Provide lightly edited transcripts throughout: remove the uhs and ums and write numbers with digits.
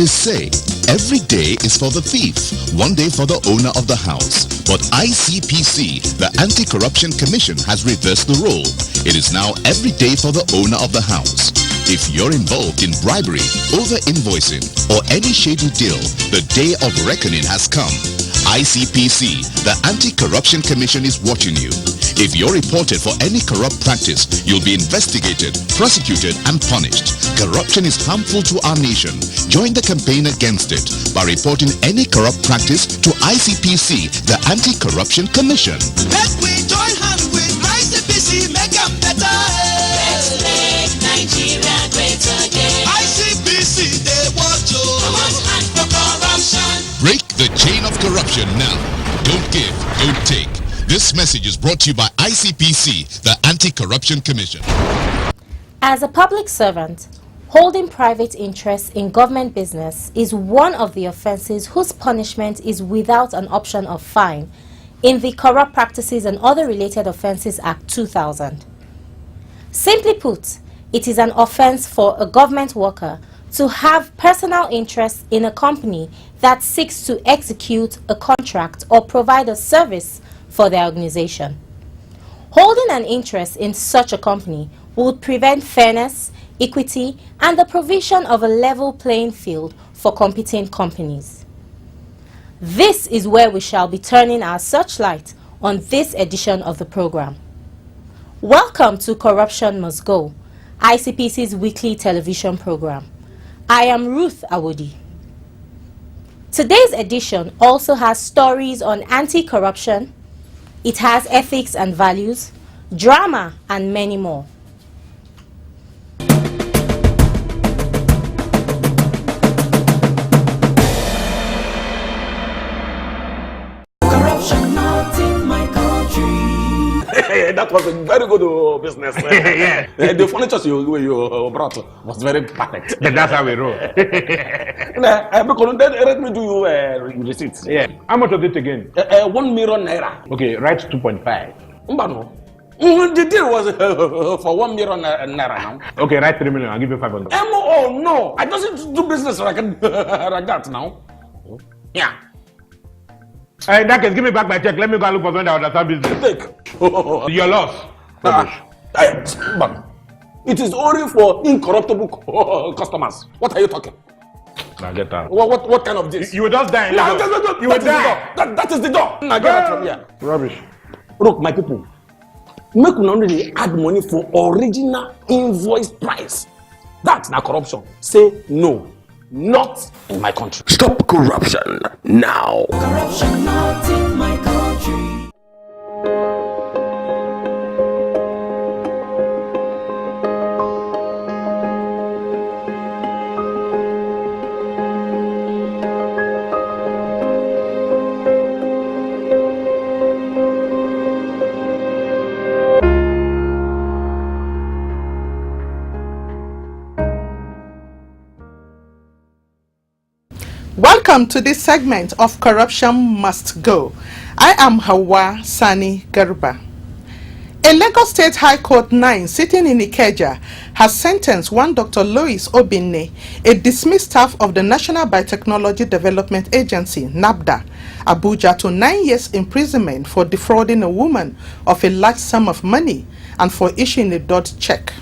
They say every day is for the thief, one day for the owner of the house. But ICPC, the Anti-Corruption Commission, has reversed the role. It is now every day for the owner of the house. If you're involved in bribery, over-invoicing, or any shady deal, the day of reckoning has come. ICPC, the Anti-Corruption Commission, is watching you. If you're reported for any corrupt practice, you'll be investigated, prosecuted, and punished. Corruption is harmful to our nation. Join the campaign against it by reporting any corrupt practice to ICPC, the Anti-Corruption Commission. Let we join hands with ICPC, make them better. Let's make Nigeria great again. ICPC, they want you. Come on, and for corruption. Break the chain of corruption now. Don't give, don't take. This message is brought to you by ICPC, the Anti-Corruption Commission. As a public servant, holding private interests in government business is one of the offenses whose punishment is without an option of fine in the Corrupt Practices and Other Related Offences Act 2000. Simply put, it is an offense for a government worker to have personal interest in a company that seeks to execute a contract or provide a service for their organization. Holding an interest in such a company would prevent fairness, equity, and the provision of a level playing field for competing companies. This is where we shall be turning our searchlight on this edition of the program. Welcome to Corruption Must Go, ICPC's weekly television program. I am Ruth Awodi. Today's edition also has stories on anti-corruption. It has ethics and values, drama, and many more. Corruption not in my country. That was a very good business. Yeah. The furniture you brought was very perfect. That's how we roll. Let me do you receipts. Yeah. How much was it again? 1 million naira. Okay, write 2.5. Mbano. The deal was for 1 million naira now. Okay, write 3 million. I'll give you 500. Oh no, I don't do business like that now. Yeah. Hey, that can give me back my check. Let me go and look for someone that understand business. Take. Your loss. But it is only for incorruptible customers. What are you talking? Now get out. What kind of this? You will just die. No, You will die. That is the door. Now get out from here. Rubbish. Look, my people, make una only add money for original invoice price. That's not corruption. Say no. Not in my country. Stop corruption now. Corruption not in my country. Welcome to this segment of Corruption Must Go. I am Hawa Sani Garba. A Lagos State High Court 9 sitting in Ikeja has sentenced one Dr. Lois Obinne, a dismissed staff of the National Biotechnology Development Agency, NABDA, Abuja, to 9 years imprisonment for defrauding a woman of a large sum of money and for issuing a dodgy check.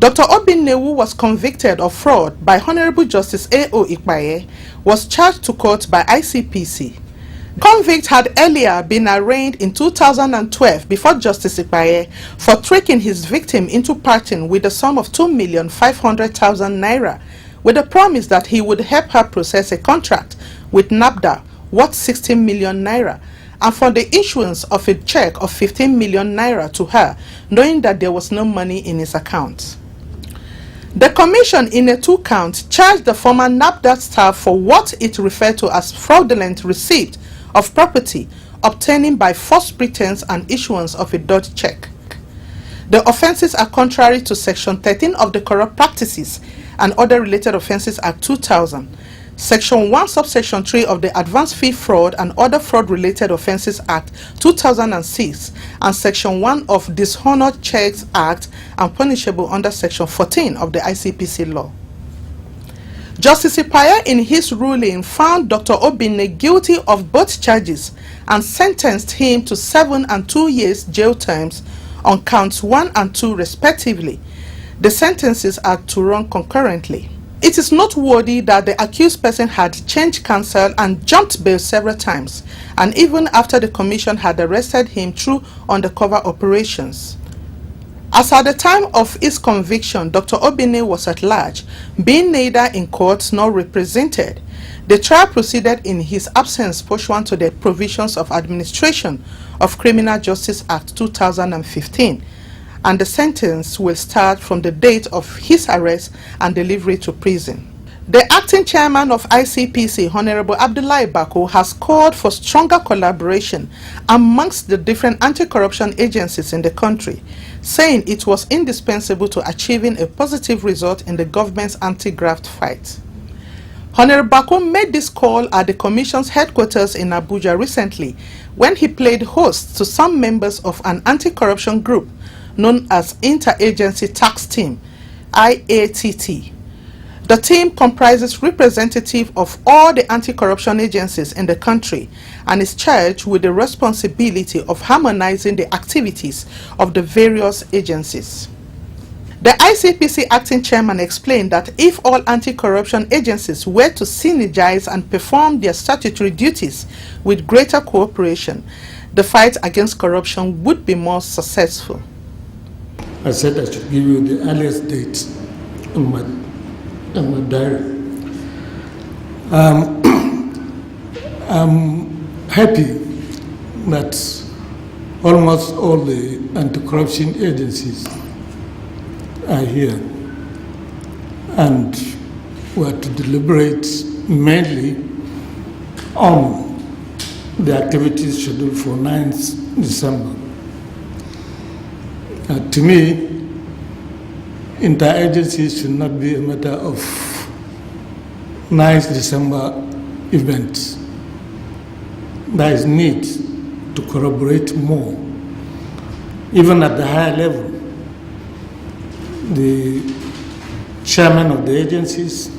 Dr. Obinne, who was convicted of fraud by Honorable Justice A.O. Ikpaye, was charged to court by ICPC. Convict had earlier been arraigned in 2012 before Justice Ikpaye for tricking his victim into parting with a sum of 2,500,000 naira with a promise that he would help her process a contract with NABDA worth 16 million naira and for the issuance of a check of 15 million naira to her, knowing that there was no money in his account. The commission, in a 2-count, charged the former NABDA staff for what it referred to as fraudulent receipt of property obtaining by false pretense and issuance of a dodgy check. The offences are contrary to Section 13 of the Corrupt Practices and Other Related Offences Act 2000, Section 1, Subsection 3 of the Advanced Fee Fraud and Other Fraud-Related Offences Act 2006, and Section 1 of Dishonored Checks Act and punishable under Section 14 of the ICPC law. Justice Ipaya, in his ruling, found Dr. Obinne guilty of both charges and sentenced him to 7 and 2 years jail terms on counts 1 and 2 respectively. The sentences are to run concurrently. It is noteworthy that the accused person had changed counsel and jumped bail several times, and even after the commission had arrested him through undercover operations. As at the time of his conviction, Dr. Obinne was at large, being neither in court nor represented. The trial proceeded in his absence pursuant to the provisions of Administration of Criminal Justice Act 2015, and the sentence will start from the date of his arrest and delivery to prison. The acting chairman of ICPC, Honorable Abdullahi Bako, has called for stronger collaboration amongst the different anti-corruption agencies in the country, saying it was indispensable to achieving a positive result in the government's anti-graft fight. Honorable Bako made this call at the Commission's headquarters in Abuja recently when he played host to some members of an anti-corruption group known as Interagency Tax Team, IATT. The team comprises representatives of all the anti-corruption agencies in the country and is charged with the responsibility of harmonizing the activities of the various agencies. The ICPC acting chairman explained that if all anti-corruption agencies were to synergize and perform their statutory duties with greater cooperation, the fight against corruption would be more successful. I said I should give you the earliest date in my diary. I'm happy that almost all the anti-corruption agencies are here, and we are to deliberate mainly on the activities scheduled for 9th December. To me, interagencies should not be a matter of 9th December events. There is need to collaborate more, even at the higher level. The chairman of the agencies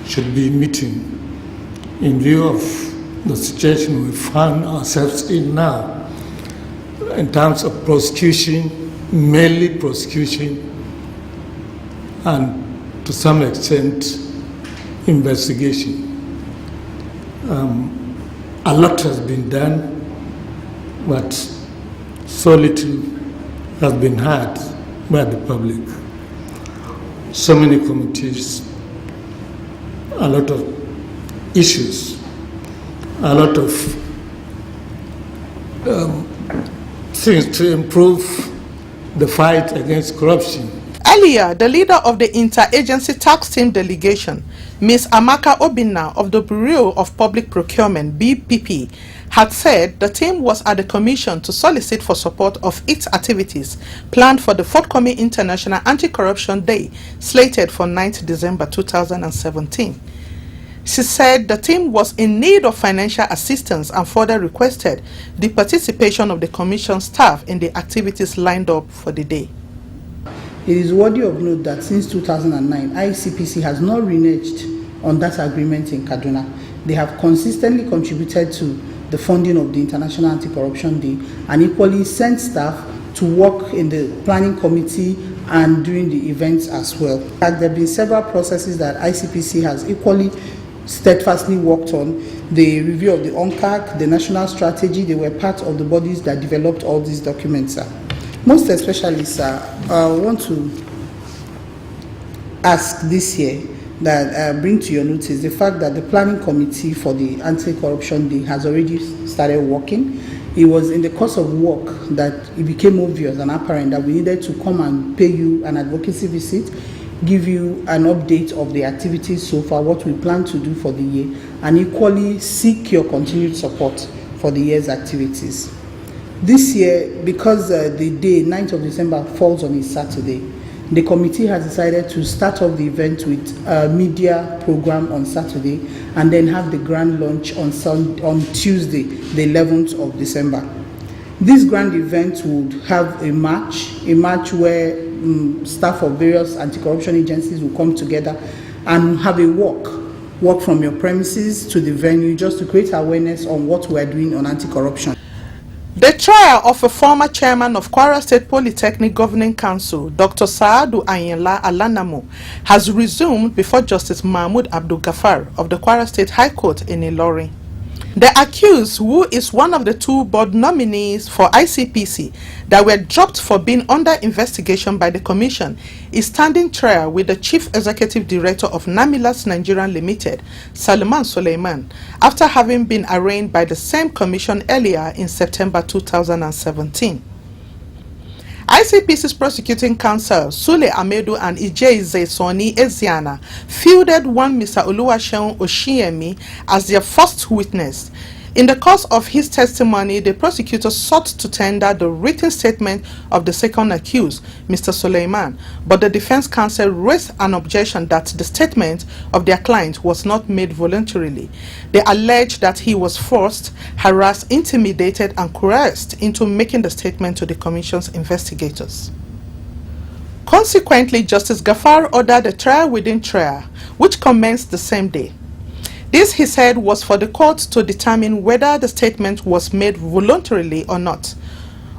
should be meeting in view of the situation we find ourselves in now in terms of prosecution, mainly prosecution, and to some extent investigation. A lot has been done, but so little has been heard by the public. So many committees, a lot of issues, a lot of things to improve the fight against corruption. Earlier, the leader of the Interagency Tax Team delegation, Ms. Amaka Obinna of the Bureau of Public Procurement, BPP, had said the team was at the commission to solicit for support of its activities planned for the forthcoming International Anti-Corruption Day, slated for 9th December 2017. She said the team was in need of financial assistance and further requested the participation of the commission staff in the activities lined up for the day. It is worthy of note that since 2009, ICPC has not reneged on that agreement in Kaduna. They have consistently contributed to the funding of the International Anti-Corruption Day and equally sent staff to work in the planning committee and during the events as well. There have been several processes that ICPC has equally steadfastly worked on. The review of the ONCAC, the national strategy, they were part of the bodies that developed all these documents, sir. Most especially, sir, I want to ask this year that bring to your notice the fact that the planning committee for the Anti-Corruption Day has already started working. It was in the course of work that it became obvious and apparent that we needed to come and pay you an advocacy visit, give you an update of the activities so far, what we plan to do for the year, and equally seek your continued support for the year's activities. This year, because the day, 9th of December, falls on a Saturday, the committee has decided to start off the event with a media program on Saturday and then have the grand launch on Tuesday, the 11th of December. This grand event would have a march where staff of various anti-corruption agencies will come together and have a walk from your premises to the venue, just to create awareness on what we are doing on anti-corruption. The trial of a former chairman of Kwara State Polytechnic Governing Council, Dr. Saadu Ayinla Alanamu, has resumed before Justice Mahmoud Abdul Ghaffar of the Kwara State High Court in Ilorin. The accused, who is one of the 2 board nominees for ICPC that were dropped for being under investigation by the Commission, is standing trial with the Chief Executive Director of Namilas Nigeria Limited, Salman Suleiman, after having been arraigned by the same Commission earlier in September 2017. ICPC's prosecuting counsel, Sule Amedu and Ijeize Soni Eziana, fielded one Mr. Oluwaseun Oshiemi as their first witness. In the course of his testimony, the prosecutor sought to tender the written statement of the second accused, Mr. Suleiman, but the defense counsel raised an objection that the statement of their client was not made voluntarily. They alleged that he was forced, harassed, intimidated, and coerced into making the statement to the Commission's investigators. Consequently, Justice Ghaffar ordered a trial within trial, which commenced the same day. This, he said, was for the court to determine whether the statement was made voluntarily or not.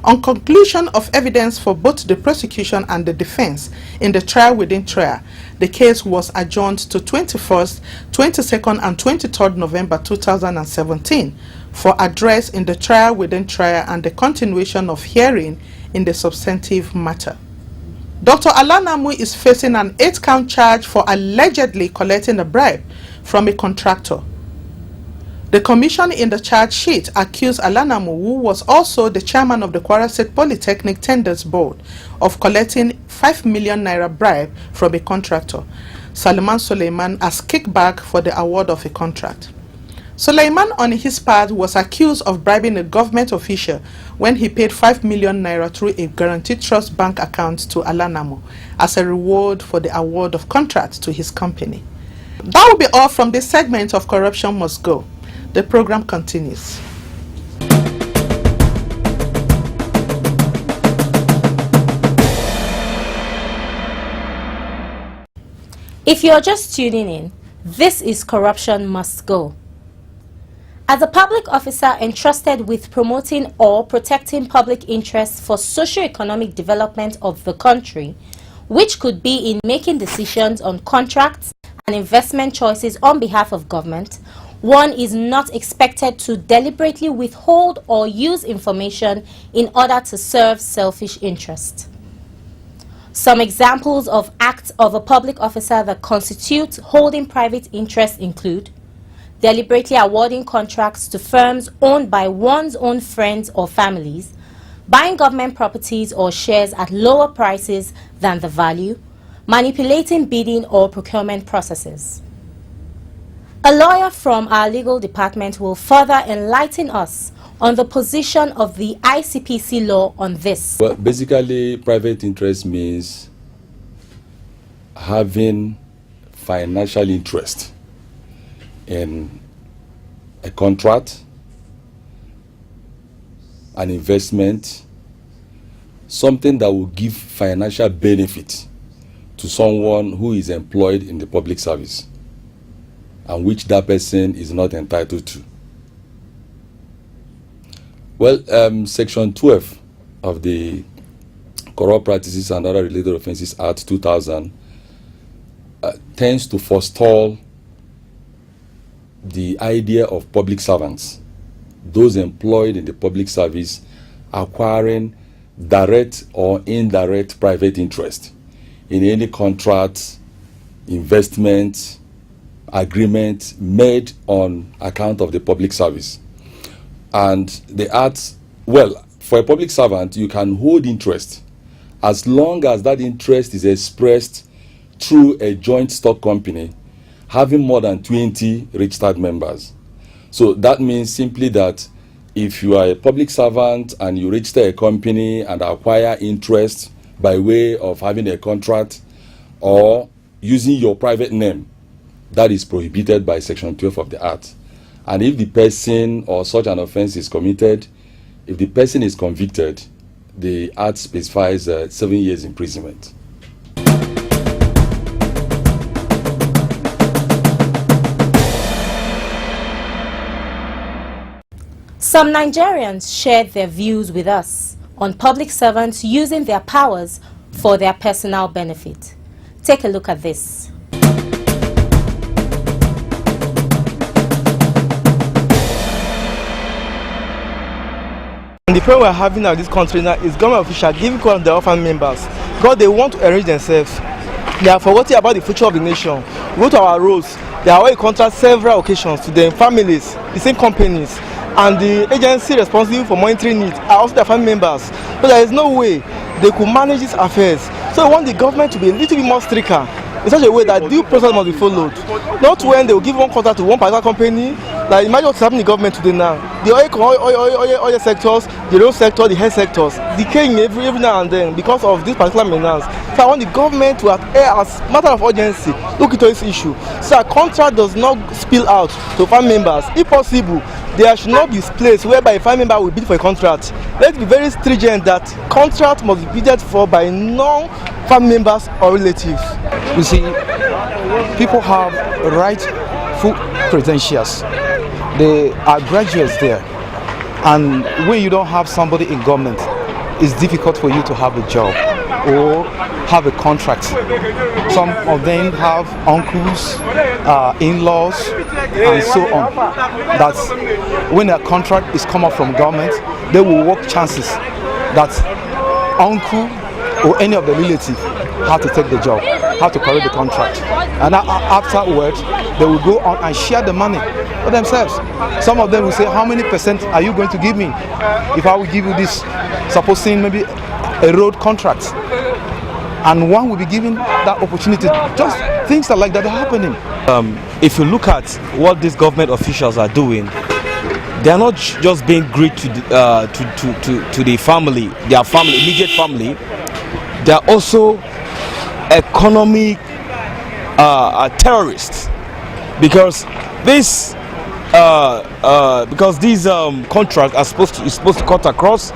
On conclusion of evidence for both the prosecution and the defense in the trial within trial, the case was adjourned to 21st, 22nd, and 23rd November 2017 for address in the trial within trial and the continuation of hearing in the substantive matter. Dr. Alanamu is facing an 8-count charge for allegedly collecting a bribe from a contractor. The commission in the charge sheet accused Alanamu, who was also the chairman of the Kwara State Polytechnic Tenders Board, of collecting 5 million naira bribe from a contractor, Salman Suleiman, as kickback for the award of a contract. Suleiman, on his part, was accused of bribing a government official when he paid 5 million naira through a guaranteed trust bank account to Alanamu as a reward for the award of contracts to his company. That will be all from this segment of Corruption Must Go. The program continues. If you're just tuning in, this is Corruption Must Go. As a public officer entrusted with promoting or protecting public interests for socio-economic development of the country, which could be in making decisions on contracts and investment choices on behalf of government, one is not expected to deliberately withhold or use information in order to serve selfish interests. Some examples of acts of a public officer that constitute holding private interests include deliberately awarding contracts to firms owned by one's own friends or families, buying government properties or shares at lower prices than the value, manipulating bidding or procurement processes. A lawyer from our legal department will further enlighten us on the position of the ICPC law on this. Well, basically, private interest means having financial interest in a contract, an investment, something that will give financial benefit to someone who is employed in the public service and which that person is not entitled to. Well, Section 12 of the Corrupt Practices and Other Related Offences Act 2000 tends to forestall the idea of public servants, those employed in the public service, acquiring direct or indirect private interest in any contract, investment, agreement made on account of the public service. And the Act, well, for a public servant, you can hold interest as long as that interest is expressed through a joint stock company having more than 20 registered members. So that means simply that if you are a public servant and you register a company and acquire interest by way of having a contract or using your private name, that is prohibited by Section 12 of the Act. And if the person or such an offense is committed, if the person is convicted, the Act specifies 7 years imprisonment. Some Nigerians shared their views with us on public servants using their powers for their personal benefit. Take a look at this. And the problem we're having now in this country now is government officials giving call on their orphan members because they want to enrich themselves. They are forgetting about the future of the nation. We go to our roads, they are already contract several occasions to their families, the same companies, and the agency responsible for monitoring it are also their family members. So there is no way they could manage these affairs. So we want the government to be a little bit more stricter in such a way that due process must be followed. Not when they will give one contract to one particular company. Like imagine what's happening in the government today now. The oil sectors, the road sector, the health sectors, decaying every now and then because of this particular menace. So I want the government to as a matter of urgency look into this issue so a contract does not spill out to family members. If possible, there should not be place whereby a family member will bid for a contract. Let's be very stringent that contract must be bidded for by non-family members or relatives. You see, people have rightful credentials. They are graduates there. And when you don't have somebody in government, it's difficult for you to have a job or have a contract. Some of them have uncles, in-laws, and so on. That's when a contract is come up from government, they will work chances that uncle or any of the relatives have to take the job, have to collect the contract. And afterwards, they will go on and share the money for themselves. Some of them will say, how many percent are you going to give me if I will give you this, supposing maybe a road contract? And one will be given that opportunity. Just things like that are happening. If you look at what these government officials are doing, they are not just being great to the family, their family, immediate family. They are also economic terrorists because these contracts are supposed to cut across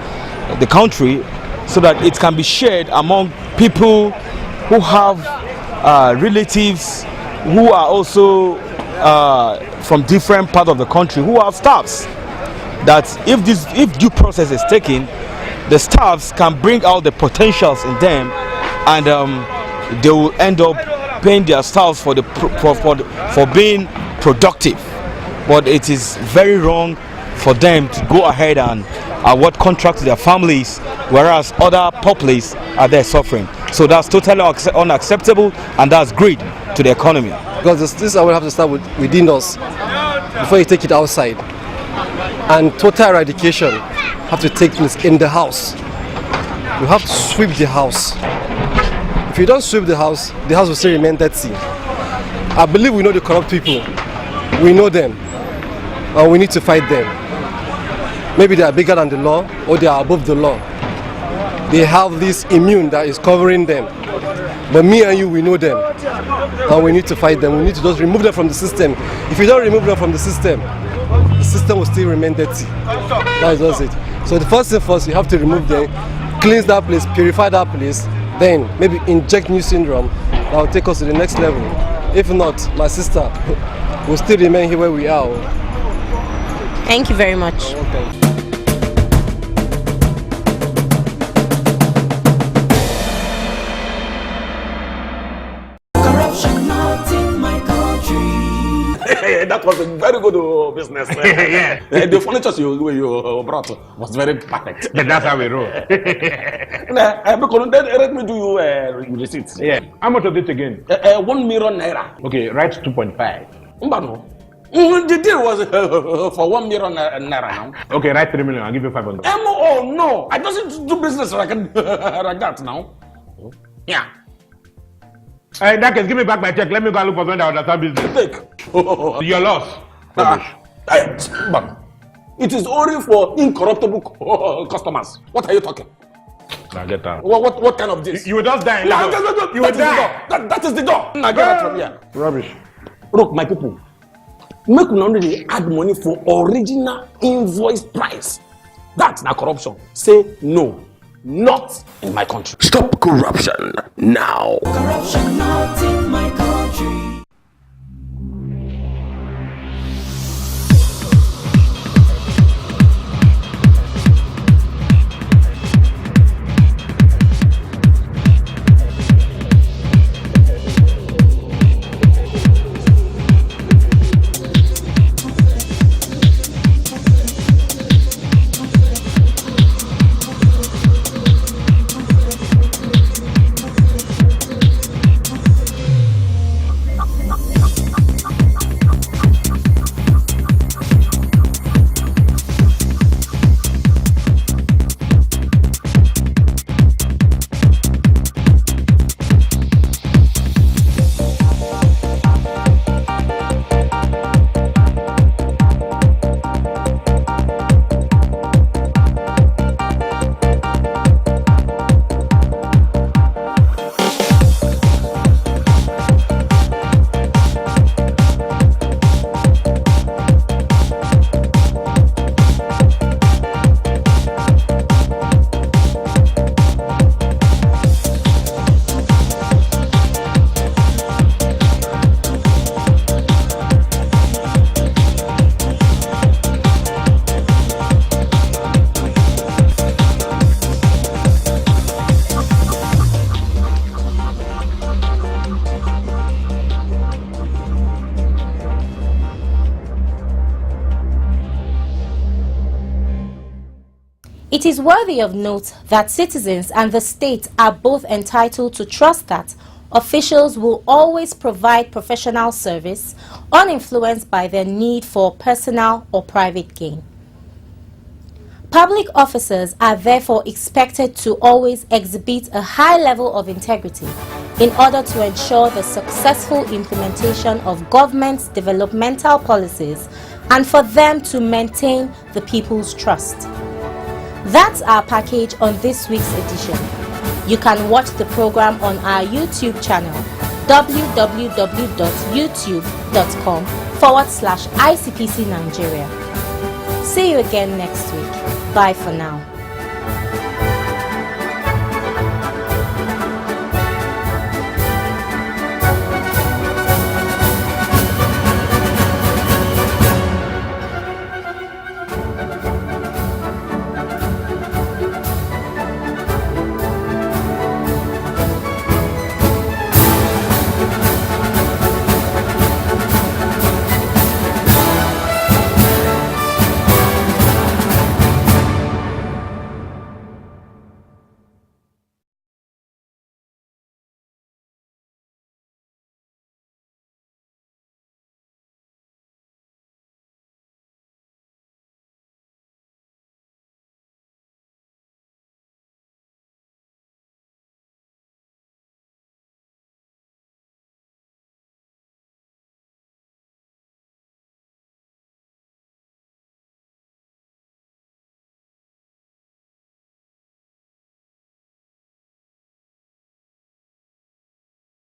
the country so that it can be shared among people who have relatives who are also from different parts of the country who have staffs. That if due process is taken, the staffs can bring out the potentials in them, and they will end up paying their staffs for being productive. But it is very wrong for them to go ahead and award contracts to their families, whereas other populace are there suffering. So that's totally unacceptable, and that's greed to the economy. Because this I will have to start within us before you take it outside. And total eradication have to take place in the house. You have to sweep the house. If you don't sweep the house will still remain dirty. I believe we know the corrupt people. We know them. And we need to fight them. Maybe they are bigger than the law or they are above the law. They have this immune that is covering them. But me and you, we know them. And we need to fight them. We need to just remove them from the system. If you don't remove them from the system will still remain dirty. That is just it. So the first thing first, you have to remove them, cleanse that place, purify that place, then maybe inject new syndrome that will take us to the next level. If not, my sister will still remain here where we are. Thank you very much. Okay. Corruption not in my country. That was a very good business. Yeah. The furniture you brought was very perfect. That's how we roll. Because let me do you receipts. Yeah. How much of it again? 1 million naira. Okay, write 2.5. Mbano. The deal was for 1 million naira now. Okay, write 3 million. I'll give you 500. Oh no, I don't do business like that now. Yeah. Hey, that can give me back my check. Let me go and look for someone that understand business. Take. Your loss. It is only for incorruptible customers. What are you talking? Now get out. What kind of this? You will just die. No, You will die. That is the door. Now get out from here. Rubbish. Look, my people. Make una only add money for original invoice price. That's not corruption. Say no. Not in my country. Stop corruption now. Corruption not in my country. It is worthy of note that citizens and the state are both entitled to trust that officials will always provide professional service, uninfluenced by their need for personal or private gain. Public officers are therefore expected to always exhibit a high level of integrity in order to ensure the successful implementation of government's developmental policies and for them to maintain the people's trust. That's our package on this week's edition. You can watch the program on our YouTube channel www.youtube.com/ICPC Nigeria. See you again next week. Bye for now.